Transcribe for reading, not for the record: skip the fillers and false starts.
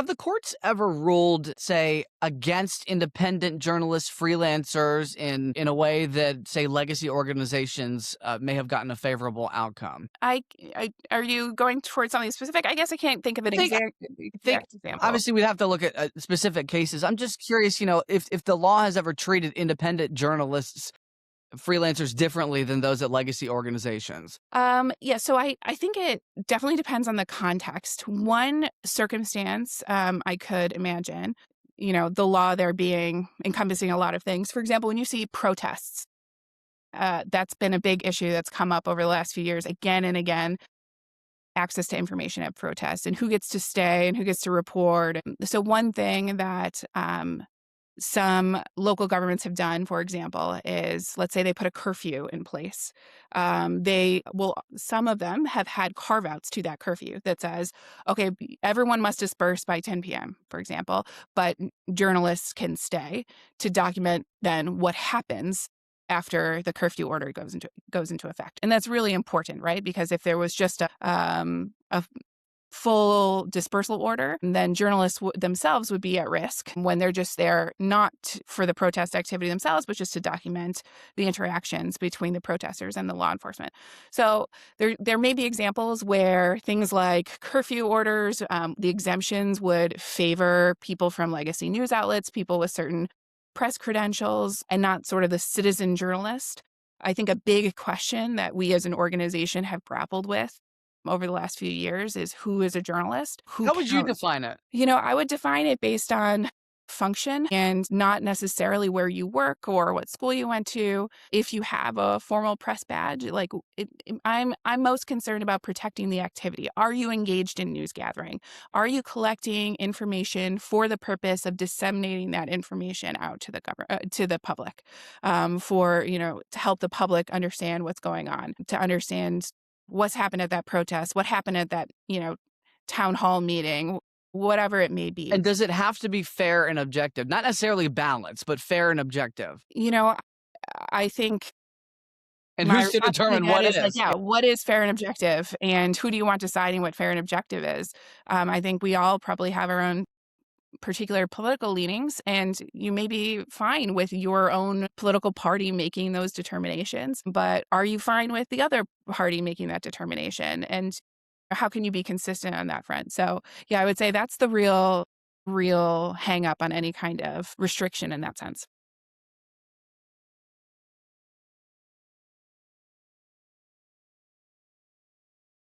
Have the courts ever ruled, say, against independent journalists, freelancers in a way that, say, legacy organizations may have gotten a favorable outcome? Are you going towards something specific? I guess I can't think of an I think think exact example. obviously we'd have to look at specific cases. I'm just curious, if the law has ever treated independent journalists, freelancers differently than those at legacy organizations. Yeah, so I think it definitely depends on the context. One circumstance, I could imagine, the law there being encompassing a lot of things. For example, when you see protests, that's been a big issue that's come up over the last few years again and again. Access to information at protests and who gets to stay and who gets to report. So one thing that some local governments have done, for example, is let's say they put a curfew in place. Some of them have had carve outs to that curfew that says, okay, everyone must disperse by 10 p.m., for example, but journalists can stay to document then what happens after the curfew order goes into effect. And that's really important, right? Because if there was just a full dispersal order, then journalists themselves would be at risk when they're just there, not for the protest activity themselves, but just to document the interactions between the protesters and the law enforcement. So there may be examples where things like curfew orders, the exemptions would favor people from legacy news outlets, people with certain press credentials, and not sort of the citizen journalist. I think a big question that we as an organization have grappled with over the last few years is who is a journalist? Who How would you counts? define it? I would define it based on function and not necessarily where you work or what school you went to. If you have a formal press badge, I'm most concerned about protecting the activity. Are you engaged in news gathering? Are you collecting information for the purpose of disseminating that information out to the public, to help the public understand what's going on, to understand what's happened at that protest, what happened at that, town hall meeting, whatever it may be. And does it have to be fair and objective? Not necessarily balanced, but fair and objective. You know, I think And my who's to response to determine that what is is? Yeah. what is fair and objective, and who do you want deciding what fair and objective is? I think we all probably have our own particular political leanings, and you may be fine with your own political party making those determinations, but are you fine with the other party making that determination? And how can you be consistent on that front? So, yeah, I would say that's the real hang up on any kind of restriction in that sense.